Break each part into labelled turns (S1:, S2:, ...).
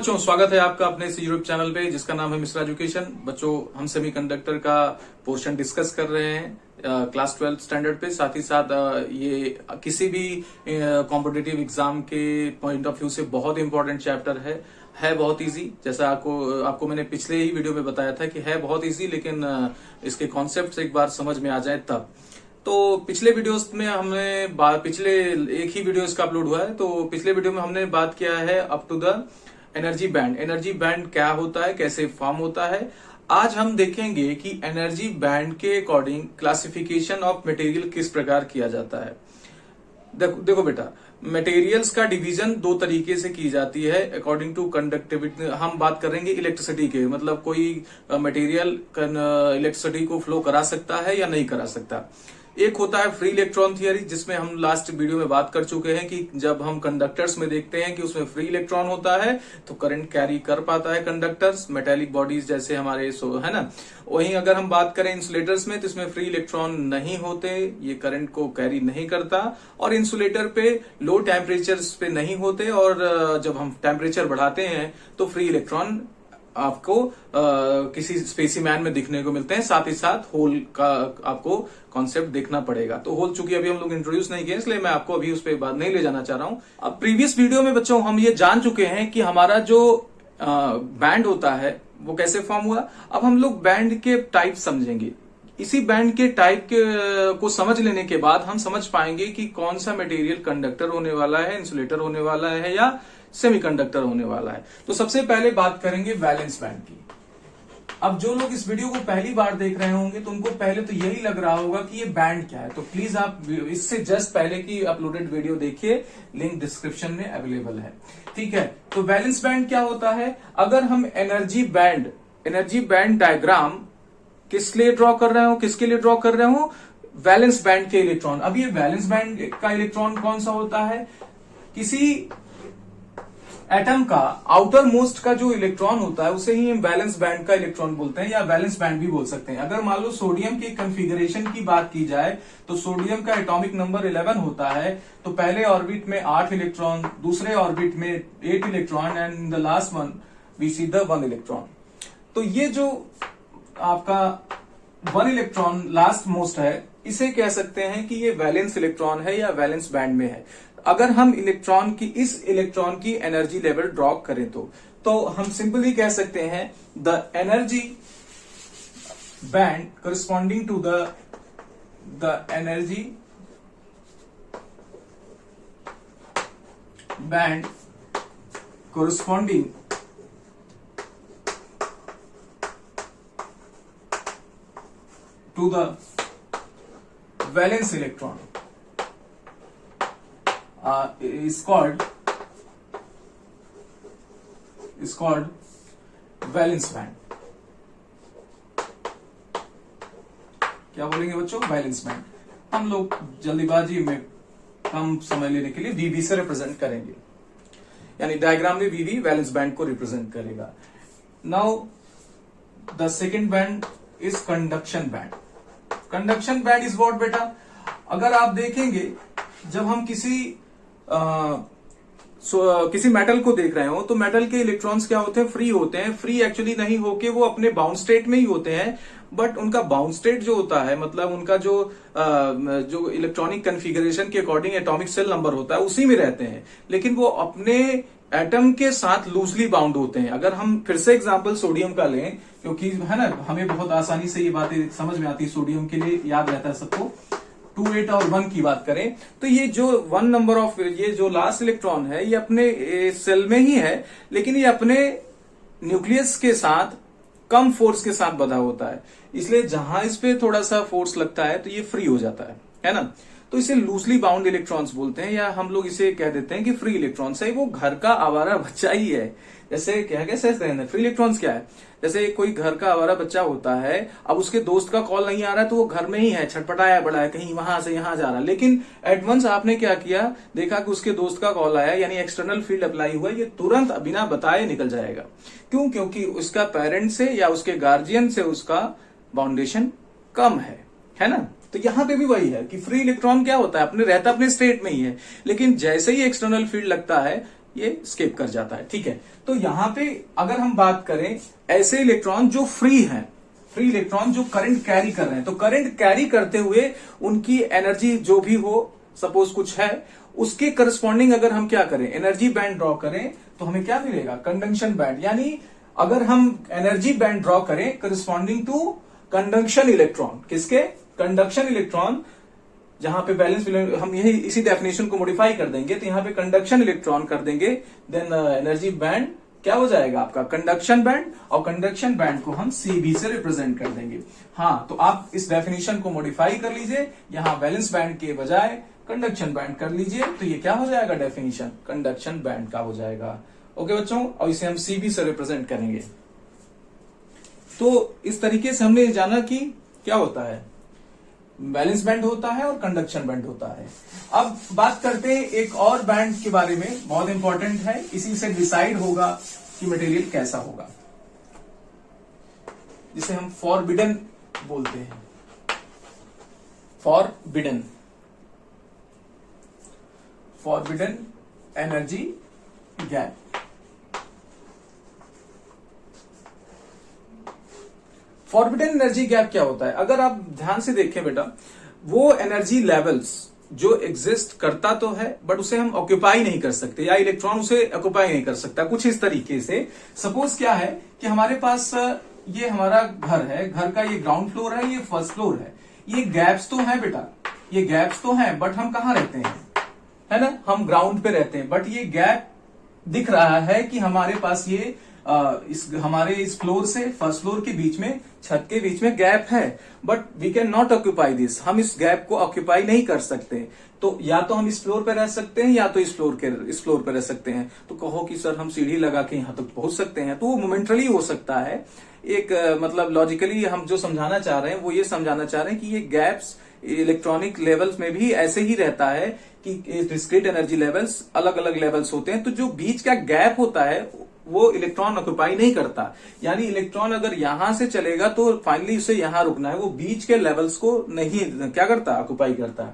S1: बच्चों, स्वागत है आपका अपने इस यूट्यूब चैनल पे जिसका नाम है मिश्रा एजुकेशन। बच्चों, हम सेमीकंडक्टर का पोर्शन डिस्कस कर रहे हैं क्लास 12 स्टैंडर्ड पे। साथ ही साथ ये किसी भी कॉम्पिटिटिव एग्जाम के पॉइंट ऑफ व्यू से बहुत इंपॉर्टेंट चैप्टर है बहुत इजी। जैसा आपको मैंने पिछले ही वीडियो में बताया था कि है बहुत इजी, लेकिन इसके कॉन्सेप्ट एक बार समझ में आ जाए तब। तो पिछले वीडियोस में हमने पिछले एक ही वीडियो इसका अपलोड हुआ है, तो पिछले वीडियो में हमने बात किया है up to the energy band. Energy band क्या होता है, कैसे फॉर्म होता है। आज हम देखेंगे कि एनर्जी बैंड के अकॉर्डिंग क्लासिफिकेशन ऑफ मटेरियल किस प्रकार किया जाता है। देखो बेटा, मटेरियल्स का डिवीजन दो तरीके से की जाती है अकॉर्डिंग टू कंडक्टिविटी। हम बात करेंगे इलेक्ट्रिसिटी के, मतलब कोई मटेरियल इलेक्ट्रिसिटी को फ्लो करा सकता है या नहीं करा सकता। एक होता है फ्री इलेक्ट्रॉन थियरी, जिसमें हम लास्ट वीडियो में बात कर चुके हैं कि जब हम कंडक्टर्स में देखते हैं कि उसमें फ्री इलेक्ट्रॉन होता है तो करंट कैरी कर पाता है कंडक्टर्स, मेटेलिक बॉडीज जैसे हमारे है ना। वहीं अगर हम बात करें इंसुलेटर्स में तो इसमें फ्री इलेक्ट्रॉन नहीं होते, ये करंट को कैरी नहीं करता, और इंसुलेटर पे लो टेम्परेचर पे नहीं होते, और जब हम टेम्परेचर बढ़ाते हैं तो फ्री इलेक्ट्रॉन आपको किसी स्पेसिमैन में दिखने को मिलते हैं। साथ ही साथ होल का आपको कॉन्सेप्ट देखना पड़ेगा। तो होल चूंकि अभी हम लोग इंट्रोड्यूस नहीं किए, इसलिए मैं आपको अभी उस पर बात नहीं ले जाना चाह रहा हूं। अब प्रीवियस वीडियो में बच्चों हम ये जान चुके हैं कि हमारा जो बैंड होता है वो कैसे फॉर्म हुआ। अब हम लोग बैंड के टाइप समझेंगे। इसी बैंड के टाइप को समझ लेने के बाद हम समझ पाएंगे कि कौन सा मटेरियल कंडक्टर होने वाला है, इंसुलेटर होने वाला है या सेमीकंडक्टर होने वाला है। तो सबसे पहले बात करेंगे वैलेंस बैंड की। अब जो लोग इस वीडियो को पहली बार देख रहे होंगे तो उनको पहले तो यही लग रहा होगा कि ये बैंड क्या है। तो प्लीज आप इससे जस्ट पहले की अपलोडेड वीडियो देखिए, लिंक डिस्क्रिप्शन में अवेलेबल है। ठीक है, तो वैलेंस बैंड क्या होता है। अगर हम एनर्जी बैंड डायग्राम किस लिए ड्रॉ कर रहे हो, किसके लिए ड्रॉ कर रहे हो, वैलेंस बैंड के इलेक्ट्रॉन। अब ये वैलेंस बैंड का इलेक्ट्रॉन कौन सा होता है, किसी एटम का आउटर मोस्ट का जो इलेक्ट्रॉन होता है उसे ही हम वैलेंस बैंड का इलेक्ट्रॉन बोलते हैं, या वैलेंस बैंड भी बोल सकते हैं। अगर मान लो सोडियम के कॉन्फ़िगरेशन की बात की जाए तो सोडियम का एटॉमिक नंबर 11 होता है। तो पहले ऑर्बिट में 8 इलेक्ट्रॉन, दूसरे ऑर्बिट में 8 electron, and in the last one we see the 1 electron. तो ये जो आपका 1 इलेक्ट्रॉन लास्ट मोस्ट है, इसे कह सकते हैं कि ये वैलेंस इलेक्ट्रॉन है या वैलेंस बैंड में है। अगर हम इस इलेक्ट्रॉन की एनर्जी लेवल ड्रॉ करें तो हम सिंपली कह सकते हैं the energy band corresponding to the energy band corresponding to the valence electron is called valence band। क्या बोलेंगे बच्चों, वैलेंस बैंड। हम लोग जल्दीबाजी में कम समय लेने के लिए वीवी से रिप्रेजेंट करेंगे, यानी डायग्राम में वीवी वैलेंस बैंड को रिप्रेजेंट करेगा। Now the second band is conduction band. Conduction band is what बेटा, अगर आप देखेंगे जब हम किसी मेटल को देख रहे हो तो मेटल के इलेक्ट्रॉन्स क्या होते हैं, फ्री होते हैं। फ्री एक्चुअली नहीं होके वो अपने बाउंड स्टेट में ही होते हैं, बट उनका बाउंड स्टेट जो होता है, मतलब उनका जो इलेक्ट्रॉनिक कॉन्फ़िगरेशन के अकॉर्डिंग एटॉमिक सेल नंबर होता है उसी में रहते हैं, लेकिन वो अपने एटम के साथ लूजली बाउंड होते हैं। अगर हम फिर से एग्जांपल सोडियम का लें, क्योंकि है ना हमें बहुत आसानी से ये बातें समझ में आती है, सोडियम के लिए याद रहता है सबको। 2, 8 और 1 की बात करें तो ये जो 1 नंबर ऑफ ये जो लास्ट इलेक्ट्रॉन है ये अपने सेल में ही है, लेकिन ये अपने न्यूक्लियस के साथ कम फोर्स के साथ बंधा होता है, इसलिए जहां इस पे थोड़ा सा फोर्स लगता है तो ये फ्री हो जाता है ना। तो इसे लूजली बाउंड इलेक्ट्रॉन्स बोलते हैं, या हम लोग इसे कह देते हैं कि फ्री इलेक्ट्रॉन्स है। वो घर का आवारा बच्चा ही है। जैसे क्या कैसे फ्री इलेक्ट्रॉन्स क्या है, जैसे कोई घर का आवारा बच्चा होता है, अब उसके दोस्त का कॉल नहीं आ रहा है तो वो घर में ही है, छटपटाया बड़ा है, कहीं वहां से यहां जा रहा है, लेकिन एडवांस आपने क्या किया, देखा कि उसके दोस्त का कॉल आया, यानी एक्सटर्नल फील्ड अप्लाई हुआ, ये तुरंत बिना बताए निकल जाएगा। क्यों, क्योंकि उसका पेरेंट से या उसके गार्जियन से उसका बाउंडेशन कम है ना। तो यहां पे भी वही है कि फ्री इलेक्ट्रॉन क्या होता है, अपने स्टेट में ही है, लेकिन जैसे ही एक्सटर्नल फील्ड लगता है ये स्केप कर जाता है। ठीक है, तो यहां पे अगर हम बात करें ऐसे इलेक्ट्रॉन जो फ्री हैं, फ्री इलेक्ट्रॉन जो करंट कैरी कर रहे हैं, तो करंट कैरी करते हुए उनकी एनर्जी जो भी हो, सपोज कुछ है, उसके करस्पॉन्डिंग अगर हम क्या करें, एनर्जी बैंड ड्रॉ करें, तो हमें क्या मिलेगा, कंडक्शन बैंड। यानी अगर हम एनर्जी बैंड ड्रॉ करें करस्पॉन्डिंग टू कंडक्शन इलेक्ट्रॉन, किसके, कंडक्शन इलेक्ट्रॉन, जहां पे बैलेंस, हम यही इसी डेफिनेशन को मॉडिफाई कर देंगे, तो यहां पे कंडक्शन इलेक्ट्रॉन कर देंगे, देन एनर्जी बैंड क्या हो जाएगा आपका, कंडक्शन बैंड, और कंडक्शन बैंड को हम सीबी से रिप्रेजेंट कर देंगे। हाँ, तो आप इस डेफिनेशन को मॉडिफाई कर लीजिए, यहां बैलेंस बैंड के बजाय कंडक्शन बैंड कर लीजिए, तो ये क्या हो जाएगा, डेफिनेशन कंडक्शन बैंड का हो जाएगा। ओके बच्चों, और इसे हम सीबी से रिप्रेजेंट करेंगे। तो इस तरीके से हमने जाना कि क्या होता है, बैलेंस बैंड होता है और कंडक्शन बैंड होता है। अब बात करते हैं एक और बैंड के बारे में, बहुत इंपॉर्टेंट है, इसी से डिसाइड होगा कि मटेरियल कैसा होगा, जिसे हम फॉरबिडन बोलते हैं, forbidden, forbidden energy gap. Forbidden energy gap क्या होता है, अगर आप ध्यान से देखें बेटा, वो एनर्जी लेवल्स जो एग्जिस्ट करता तो है, बट उसे हम ऑक्यूपाई नहीं कर सकते, या इलेक्ट्रॉन उसे ऑक्यूपाई नहीं कर सकता। कुछ इस तरीके से, सपोज क्या है कि हमारे पास ये हमारा घर है, घर का ये ग्राउंड फ्लोर है, ये फर्स्ट फ्लोर है, ये गैप्स तो है बेटा, ये गैप्स तो है, बट हम कहाँ रहते हैं, है ना, हम ग्राउंड पे रहते हैं, बट ये गैप दिख रहा है कि हमारे पास ये हमारे इस फ्लोर से फर्स्ट फ्लोर के बीच में, छत के बीच में गैप है, but we can not occupy this, हम इस गैप को ऑक्यूपाई नहीं कर सकते। तो या तो हम इस फ्लोर पे रह सकते हैं, या तो इस फ्लोर पे रह सकते हैं। तो कहो कि सर हम सीढ़ी लगा के यहां तक पहुंच सकते हैं, तो वो मोमेंटली हो सकता है। एक मतलब लॉजिकली हम जो समझाना चाह रहे हैं वो ये समझाना चाह रहे हैं कि ये गैप्स इलेक्ट्रॉनिक लेवल्स में भी ऐसे ही रहता है कि डिस्क्रीट एनर्जी लेवल्स अलग अलग लेवल्स होते हैं, तो जो बीच का गैप होता है वो इलेक्ट्रॉन ऑक्यूपाई नहीं करता। यानी इलेक्ट्रॉन अगर यहां से चलेगा तो फाइनली उसे यहां रुकना है, वो बीच के लेवल्स को नहीं क्या करता, ऑक्यूपाई करता।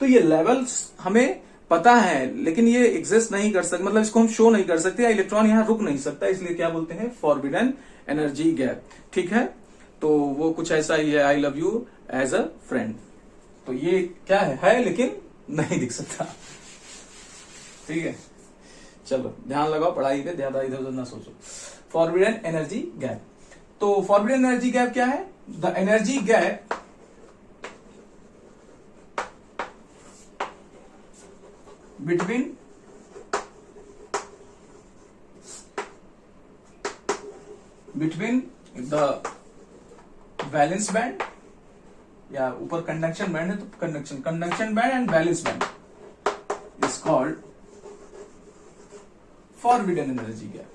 S1: तो ये लेवल्स हमें पता है, लेकिन ये एग्जिस्ट नहीं कर सकते, मतलब इसको हम शो नहीं कर सकते, या इलेक्ट्रॉन यहां रुक नहीं सकता, इसलिए क्या बोलते हैं, फॉरबिडन एनर्जी गैप। ठीक है, तो वो कुछ ऐसा ही है, I love you as a friend. तो ये क्या है लेकिन नहीं दिख सकता। ठीक है, चलो ध्यान लगाओ पढ़ाई पे, ज्यादा इधर उधर ना सोचो। फॉरबिडन एनर्जी गैप, तो फॉरबिडन एनर्जी गैप क्या है, the energy gap between the balance band, या ऊपर कंडक्शन बैंड है तो conduction band and balance band is called forbidden energy gap.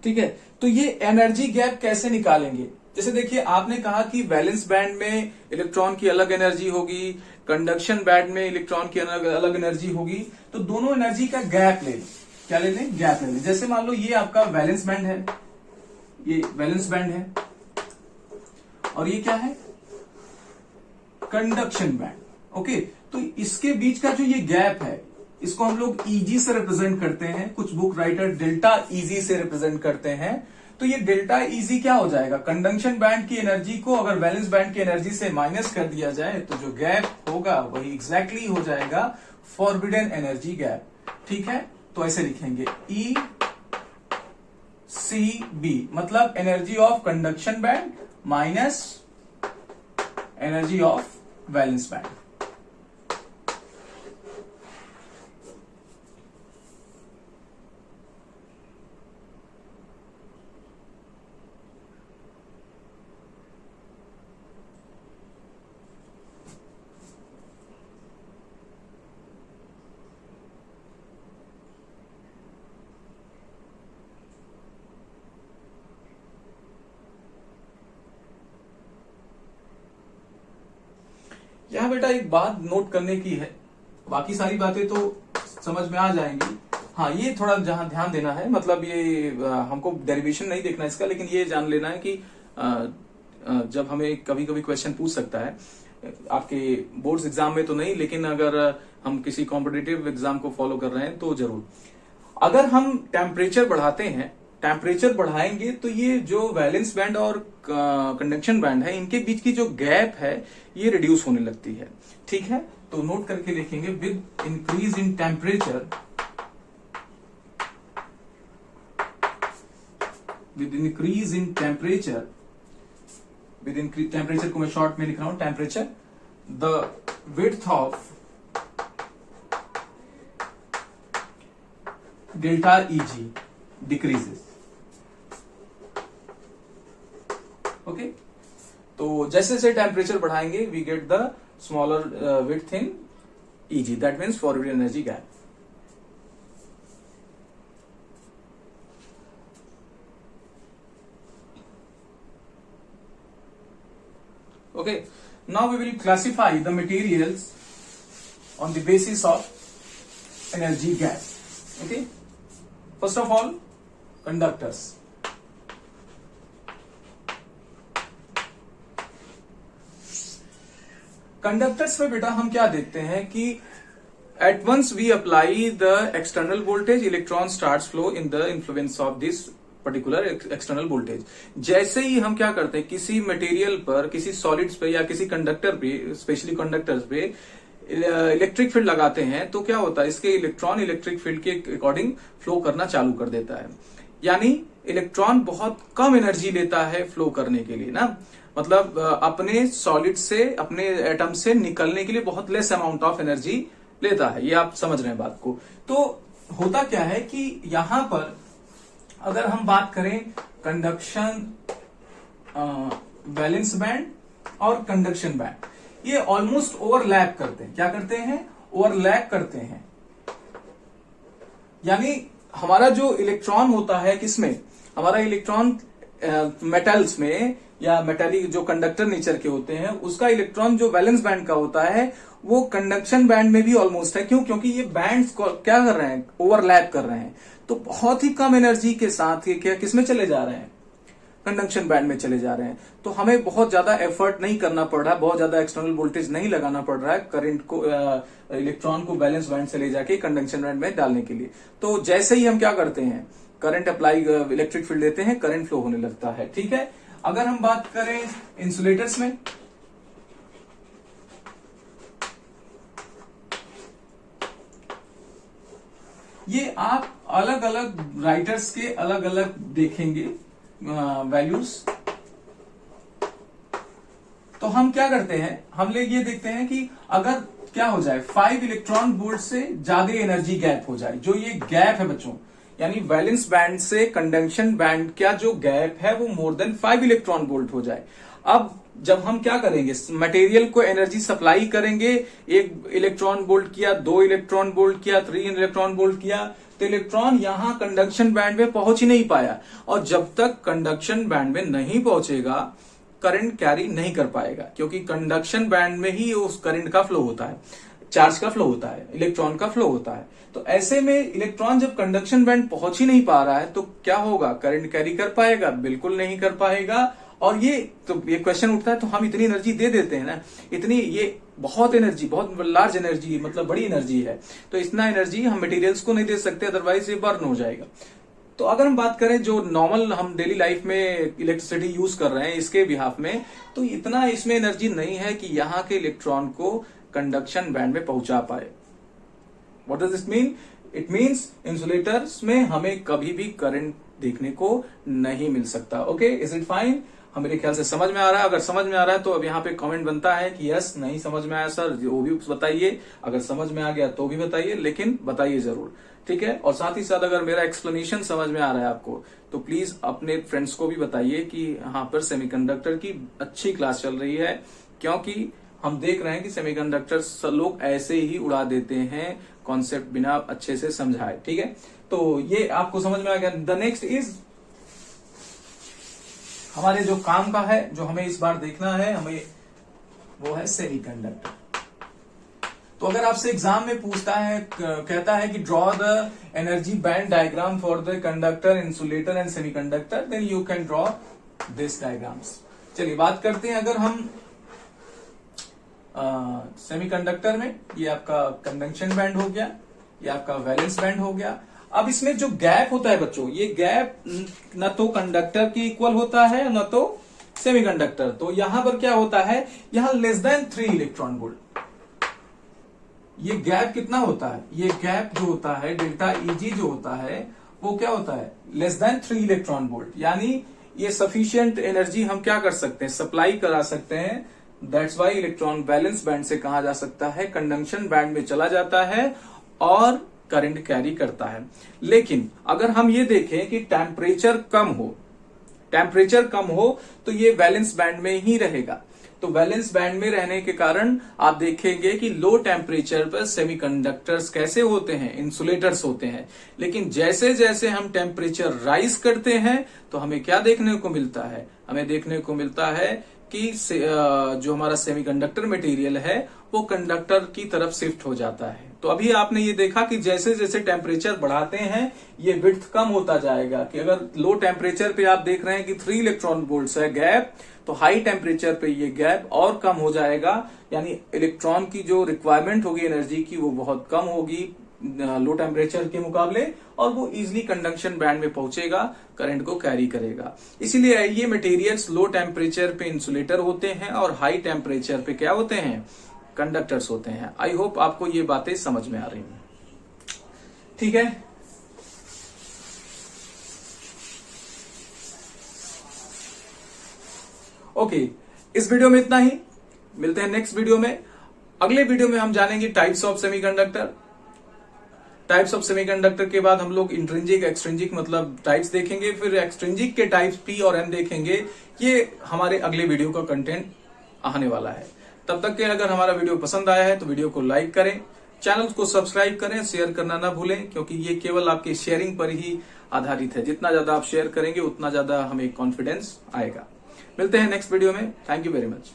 S1: ठीक है, तो ये एनर्जी गैप कैसे निकालेंगे, जैसे देखिए आपने कहा कि वैलेंस बैंड में इलेक्ट्रॉन की अलग एनर्जी होगी, कंडक्शन बैंड में इलेक्ट्रॉन की अलग एनर्जी होगी, तो दोनों एनर्जी का गैप ले लें। क्या ले लें, गैप ले लें। जैसे मान लो ये आपका वैलेंस बैंड है, ये वैलेंस बैंड है, और ये क्या है, कंडक्शन बैंड। ओके, तो इसके बीच का जो ये गैप है, इसको हम लोग ईजी से रिप्रेजेंट करते हैं, कुछ बुक राइटर डेल्टा ईजी से रिप्रेजेंट करते हैं। तो ये डेल्टा ईजी क्या हो जाएगा, कंडक्शन बैंड की एनर्जी को अगर वैलेंस बैंड की एनर्जी से माइनस कर दिया जाए, तो जो गैप होगा वही एग्जैक्टली हो जाएगा फॉरबिडन एनर्जी गैप। ठीक है, तो ऐसे लिखेंगे ई सी बी, मतलब energy of conduction band minus energy of valence band. यहाँ बेटा एक बात नोट करने की है, बाकी सारी बातें तो समझ में आ जाएंगी। हाँ, ये थोड़ा जहां ध्यान देना है, मतलब ये हमको डेरिवेशन नहीं देखना इसका, लेकिन ये जान लेना है कि जब हमें कभी कभी क्वेश्चन पूछ सकता है, आपके बोर्ड्स एग्जाम में तो नहीं, लेकिन अगर हम किसी कॉम्पिटिटिव एग्जाम को फॉलो कर रहे हैं तो जरूर। अगर हम टेम्परेचर बढ़ाते हैं, टेम्परेचर बढ़ाएंगे तो ये जो वैलेंस बैंड और कंडक्शन बैंड है, इनके बीच की जो गैप है ये रिड्यूस होने लगती है। ठीक है, तो नोट करके लिखेंगे, with increase in temperature, with increase in temperature, with increase temperature को मैं शॉर्ट में लिख रहा हूं, temperature, the width of delta EG decreases. Okay, तो जैसे जैसे टेम्परेचर बढ़ाएंगे we get the smaller width in EG, that means forward energy gap. Okay, now we will classify the materials on the basis of energy gap. Okay, first of all, conductors. Conductors में बेटा हम क्या देखते हैं कि at once we apply the external voltage, electron starts flow in the influence of this particular external voltage. जैसे ही हम क्या करते हैं, किसी मटेरियल पर, किसी सॉलिड्स पे या किसी कंडक्टर पे, स्पेशली कंडक्टर्स पे इलेक्ट्रिक फील्ड लगाते हैं, तो क्या होता है, इसके इलेक्ट्रॉन इलेक्ट्रिक फील्ड के अकॉर्डिंग फ्लो करना चालू कर देता है। यानी इलेक्ट्रॉन बहुत कम एनर्जी लेता है फ्लो करने के लिए ना, मतलब अपने सॉलिड से, अपने एटम से निकलने के लिए बहुत लेस अमाउंट ऑफ एनर्जी लेता है। ये आप समझ रहे हैं बात को। तो होता क्या है कि यहां पर अगर हम बात करें कंडक्शन, वैलेंस बैंड और कंडक्शन बैंड, ये ऑलमोस्ट ओवरलैप करते हैं। क्या करते हैं? ओवरलैप करते हैं। यानी हमारा जो इलेक्ट्रॉन होता है, किसमें, हमारा इलेक्ट्रॉन मेटल्स में या मेटालिक जो कंडक्टर नेचर के होते हैं, उसका इलेक्ट्रॉन जो वैलेंस बैंड का होता है वो कंडक्शन बैंड में भी ऑलमोस्ट है। क्यों? क्योंकि ये बैंड्स क्या कर रहे हैं, ओवरलैप कर रहे हैं। तो बहुत ही कम एनर्जी के साथ ये क्या किसमें चले जा रहे हैं, कंडक्शन बैंड में चले जा रहे हैं। तो हमें बहुत ज्यादा एफर्ट नहीं करना पड़ रहा है, बहुत ज्यादा एक्सटर्नल वोल्टेज नहीं लगाना पड़ रहा है करंट को, इलेक्ट्रॉन को बैलेंस बैंड से ले जाके कंडक्शन बैंड में डालने के लिए। तो जैसे ही हम क्या करते हैं, करंट अप्लाई, इलेक्ट्रिक फील्ड देते हैं, करंट फ्लो होने लगता है। ठीक है, अगर हम बात करें इंसुलेटर्स में, ये आप अलग अलग राइटर्स के अलग अलग देखेंगे वैल्यूज। तो हम क्या करते हैं, हम लोग ये देखते हैं कि अगर क्या हो जाए, 5 इलेक्ट्रॉन वोल्ट से ज्यादा एनर्जी गैप हो जाए, जो ये गैप है बच्चों, यानी वैलेंस बैंड से कंडक्शन बैंड का जो गैप है वो मोर देन 5 इलेक्ट्रॉन वोल्ट हो जाए। अब जब हम क्या करेंगे, मटेरियल को एनर्जी सप्लाई करेंगे, 1 इलेक्ट्रॉन वोल्ट किया, 2 इलेक्ट्रॉन वोल्ट किया, 3 इलेक्ट्रॉन वोल्ट किया, तो इलेक्ट्रॉन यहां कंडक्शन बैंड में पहुंच ही नहीं पाया। और जब तक कंडक्शन बैंड में नहीं पहुंचेगा, करंट कैरी नहीं कर पाएगा, क्योंकि कंडक्शन बैंड में ही उस करंट का फ्लो होता है, चार्ज का फ्लो होता है, इलेक्ट्रॉन का फ्लो होता है। तो ऐसे में इलेक्ट्रॉन जब कंडक्शन बैंड पहुंच ही नहीं पा रहा है तो क्या होगा, करंट कैरी कर पाएगा? बिल्कुल नहीं कर पाएगा। और ये क्वेश्चन उठता है, तो हम इतनी एनर्जी दे देते हैं ना, इतनी, ये बहुत एनर्जी, बहुत लार्ज एनर्जी, मतलब बड़ी एनर्जी है, तो इतना एनर्जी हम मटेरियल्स को नहीं दे सकते, अदरवाइज ये बर्न हो जाएगा। तो अगर हम बात करें जो नॉर्मल हम डेली लाइफ में इलेक्ट्रिसिटी यूज कर रहे हैं इसके बिहाफ में, तो इतना इसमें एनर्जी नहीं है कि यहाँ के इलेक्ट्रॉन को कंडक्शन बैंड में पहुंचा पाए। What does this mean? It means insulators में हमें कभी भी करंट देखने को नहीं मिल सकता। Okay, is it fine? हम मेरे ख्याल से समझ में आ रहा है। अगर समझ में आ रहा है तो अब यहाँ पे कमेंट बनता है कि यस, नहीं समझ में आया सर, वो भी बताइए। अगर समझ में आ गया तो भी बताइए, लेकिन बताइए जरूर। ठीक है, और साथ ही साथ अगर मेरा एक्सप्लेनेशन समझ में आ रहा है आपको, तो प्लीज अपने फ्रेंड्स को भी बताइए कि यहाँ पर सेमीकंडक्टर की अच्छी क्लास चल रही है, क्योंकि हम देख रहे हैं कि सेमीकंडक्टर लोग ऐसे ही उड़ा देते हैं कॉन्सेप्ट बिना अच्छे से समझाए। ठीक है, तो ये आपको समझ में आ गया। द नेक्स्ट इज हमारे जो काम का है, जो हमें इस बार देखना है, हमें वो है सेमीकंडक्टर। तो अगर आपसे एग्जाम में पूछता है, कहता है कि draw the energy band diagram for the conductor, insulator and semiconductor, then you can draw this diagrams. चलिए बात करते हैं, अगर हम सेमीकंडक्टर में, ये आपका कंडक्शन बैंड हो गया, ये आपका वैलेंस बैंड हो गया। अब इसमें जो गैप होता है बच्चों, ये गैप न तो कंडक्टर के इक्वल होता है न तो सेमीकंडक्टर। तो यहां पर क्या होता है, यहां लेस देन 3 इलेक्ट्रॉन वोल्ट। ये गैप कितना होता है, ये गैप जो होता है डेल्टा Eg जो होता है वो क्या होता है, लेस देन 3 इलेक्ट्रॉन वोल्ट। यानी ये सफिशियंट एनर्जी हम क्या कर सकते हैं, सप्लाई करा सकते हैं। That's why electron balance band से कहा जा सकता है कंडक्शन बैंड में चला जाता है और करंट कैरी करता है। लेकिन अगर हम ये देखें कि टेम्परेचर कम हो तो ये वैलेंस बैंड में ही रहेगा। तो वैलेंस बैंड में रहने के कारण आप देखेंगे कि लो टेम्परेचर पर सेमीकंडक्टर्स कैसे होते हैं, इंसुलेटर्स होते हैं। लेकिन जैसे जैसे हम टेम्परेचर राइज करते हैं तो हमें क्या देखने को मिलता है, हमें देखने को मिलता है कि जो हमारा सेमीकंडक्टर मटेरियल है वो कंडक्टर की तरफ शिफ्ट हो जाता है। तो अभी आपने ये देखा कि जैसे जैसे टेम्परेचर बढ़ाते हैं ये विड्थ कम होता जाएगा, कि अगर लो टेम्परेचर पे आप देख रहे हैं कि 3 इलेक्ट्रॉन वोल्ट्स है गैप, तो हाई टेम्परेचर पे ये गैप और कम हो जाएगा। यानी इलेक्ट्रॉन की जो रिक्वायरमेंट होगी एनर्जी की वो बहुत कम होगी लो टेम्परेचर के मुकाबले, और वो इजिली कंडक्शन बैंड में पहुंचेगा, करंट को कैरी करेगा। इसीलिए ये मटेरियल्स लो टेम्परेचर पे इंसुलेटर होते हैं और हाई टेम्परेचर पे क्या होते हैं, कंडक्टर्स होते हैं। आई होप आपको ये बातें समझ में आ रही हैं, ठीक है। ओके, इस वीडियो में इतना ही, मिलते हैं नेक्स्ट वीडियो में। अगले वीडियो में हम जानेंगे types of semiconductor. Types of semiconductor के बाद हम लोग इंट्रिंसिक एक्सट्रिंसिक मतलब टाइप्स देखेंगे, फिर एक्सट्रिंसिक के टाइप्स P और N देखेंगे। ये हमारे अगले वीडियो का कंटेंट आने वाला है। तब तक के अगर हमारा वीडियो पसंद आया है तो वीडियो को लाइक करें, चैनल को सब्सक्राइब करें, शेयर करना ना भूलें, क्योंकि ये केवल आपकी शेयरिंग पर ही आधारित है। जितना ज्यादा आप शेयर करेंगे उतना ज्यादा हमें कॉन्फिडेंस आएगा। मिलते हैं नेक्स्ट वीडियो में। Thank you very much.